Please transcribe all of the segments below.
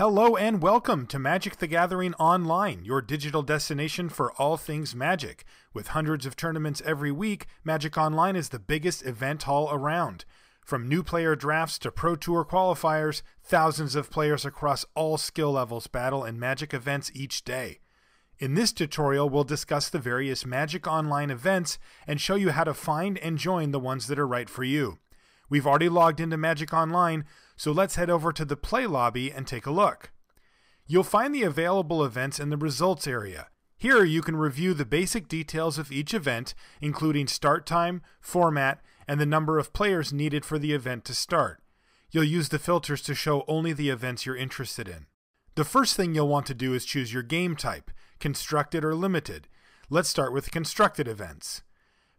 Hello and welcome to Magic the Gathering Online, your digital destination for all things Magic. With hundreds of tournaments every week, Magic Online is the biggest event haul around. From new player drafts to Pro Tour qualifiers, thousands of players across all skill levels battle in Magic events each day. In this tutorial, we'll discuss the various Magic Online events and show you how to find and join the ones that are right for you. We've already logged into Magic Online, so let's head over to the Play lobby and take a look. You'll find the available events in the Results area. Here you can review the basic details of each event, including start time, format, and the number of players needed for the event to start. You'll use the filters to show only the events you're interested in. The first thing you'll want to do is choose your game type, constructed or limited. Let's start with constructed events.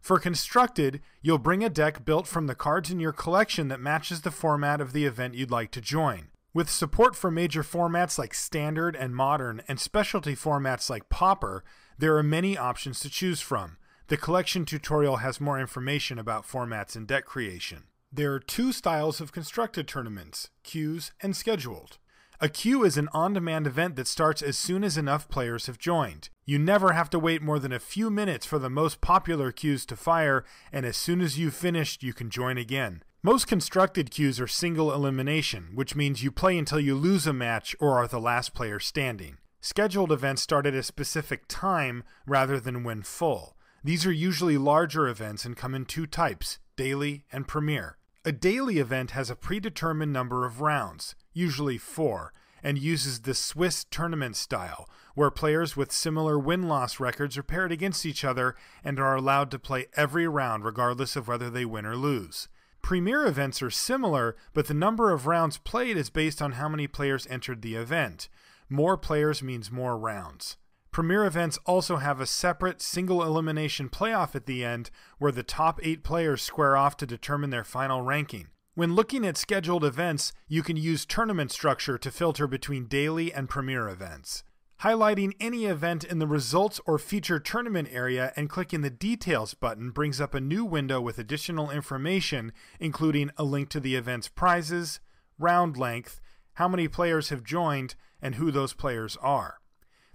For constructed, you'll bring a deck built from the cards in your collection that matches the format of the event you'd like to join. With support for major formats like Standard and Modern and specialty formats like Pauper, there are many options to choose from. The collection tutorial has more information about formats and deck creation. There are two styles of constructed tournaments, queues and scheduled. A queue is an on-demand event that starts as soon as enough players have joined. You never have to wait more than a few minutes for the most popular queues to fire, and as soon as you've finished, you can join again. Most constructed queues are single elimination, which means you play until you lose a match or are the last player standing. Scheduled events start at a specific time rather than when full. These are usually larger events and come in two types, daily and premier. A daily event has a predetermined number of rounds, usually 4, and uses the Swiss tournament style, where players with similar win-loss records are paired against each other and are allowed to play every round regardless of whether they win or lose. Premier events are similar, but the number of rounds played is based on how many players entered the event. More players means more rounds. Premier events also have a separate single elimination playoff at the end where the top 8 players square off to determine their final ranking. When looking at scheduled events, you can use tournament structure to filter between daily and premier events. Highlighting any event in the Results or Feature Tournament area and clicking the Details button brings up a new window with additional information, including a link to the event's prizes, round length, how many players have joined, and who those players are.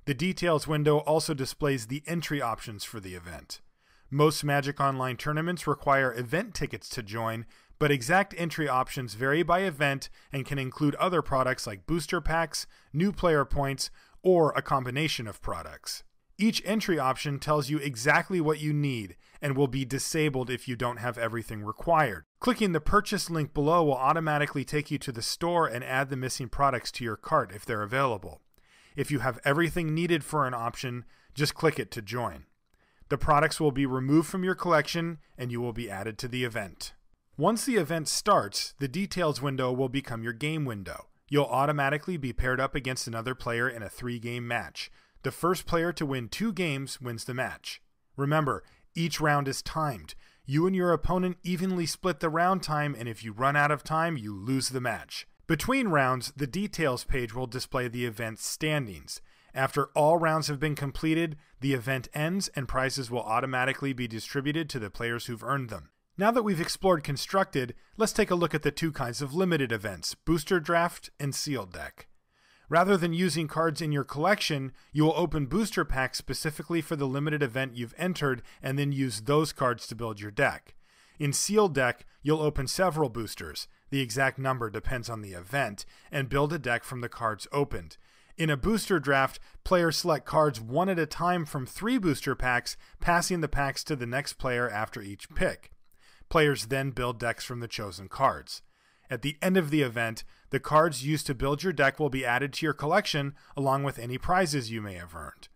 The Details window also displays the entry options for the event. Most Magic Online tournaments require event tickets to join, but exact entry options vary by event and can include other products like booster packs, new player points, or a combination of products. Each entry option tells you exactly what you need and will be disabled if you don't have everything required. Clicking the purchase link below will automatically take you to the store and add the missing products to your cart if they're available. If you have everything needed for an option, just click it to join. The products will be removed from your collection and you will be added to the event. Once the event starts, the Details window will become your game window. You'll automatically be paired up against another player in a 3-game match. The first player to win 2 games wins the match. Remember, each round is timed. You and your opponent evenly split the round time, and if you run out of time, you lose the match. Between rounds, the Details page will display the event's standings. After all rounds have been completed, the event ends and prizes will automatically be distributed to the players who've earned them. Now that we've explored constructed, let's take a look at the two kinds of limited events, Booster Draft and Sealed Deck. Rather than using cards in your collection, you will open booster packs specifically for the limited event you've entered and then use those cards to build your deck. In Sealed Deck, you'll open several boosters, the exact number depends on the event, and build a deck from the cards opened. In a booster draft, players select cards one at a time from 3 booster packs, passing the packs to the next player after each pick. Players then build decks from the chosen cards. At the end of the event, the cards used to build your deck will be added to your collection along with any prizes you may have earned.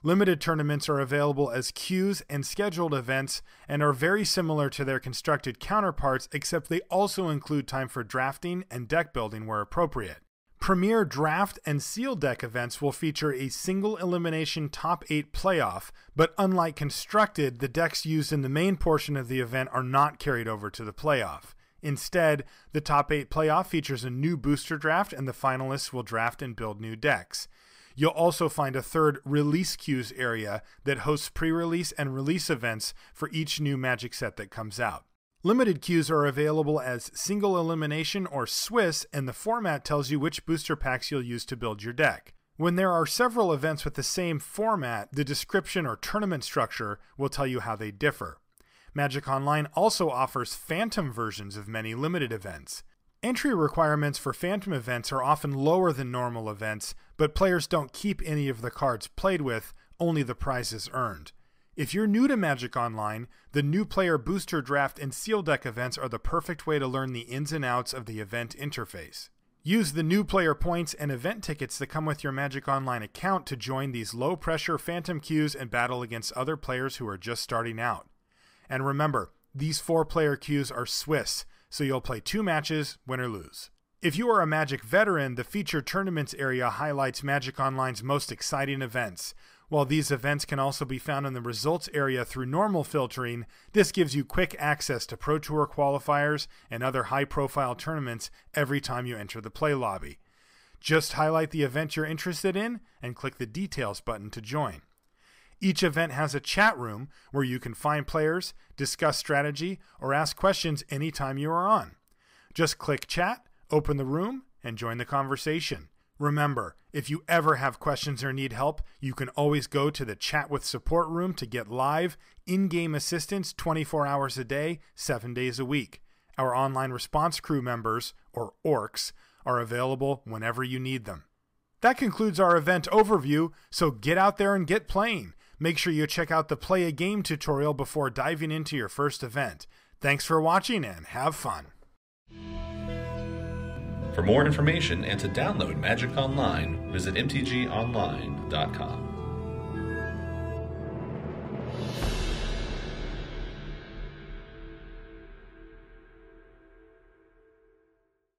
Limited tournaments are available as queues and scheduled events and are very similar to their constructed counterparts, except they also include time for drafting and deck building where appropriate. Premier Draft and Sealed Deck events will feature a single elimination top 8 playoff, but unlike constructed, the decks used in the main portion of the event are not carried over to the playoff. Instead, the top 8 playoff features a new booster draft and the finalists will draft and build new decks. You'll also find a third Release Queues area that hosts pre-release and release events for each new Magic set that comes out. Limited queues are available as single elimination or Swiss, and the format tells you which booster packs you'll use to build your deck. When there are several events with the same format, the description or tournament structure will tell you how they differ. Magic Online also offers phantom versions of many limited events. Entry requirements for phantom events are often lower than normal events, but players don't keep any of the cards played with, only the prizes earned. If you're new to Magic Online, the new player booster draft and seal deck events are the perfect way to learn the ins and outs of the event interface. Use the new player points and event tickets that come with your Magic Online account to join these low-pressure phantom queues and battle against other players who are just starting out. And remember, these 4-player queues are Swiss, so you'll play 2 matches, win or lose. If you are a Magic veteran, the featured tournaments area highlights Magic Online's most exciting events. While these events can also be found in the results area through normal filtering, this gives you quick access to Pro Tour qualifiers and other high-profile tournaments every time you enter the play lobby. Just highlight the event you're interested in and click the Details button to join. Each event has a chat room where you can find players, discuss strategy, or ask questions anytime you are on. Just click Chat, open the room, and join the conversation. Remember, if you ever have questions or need help, you can always go to the Chat with Support room to get live, in-game assistance 24 hours a day, 7 days a week. Our online response crew members, or ORCs, are available whenever you need them. That concludes our event overview, so get out there and get playing. Make sure you check out the Play a Game tutorial before diving into your first event. Thanks for watching and have fun. For more information and to download Magic Online, visit mtgonline.com.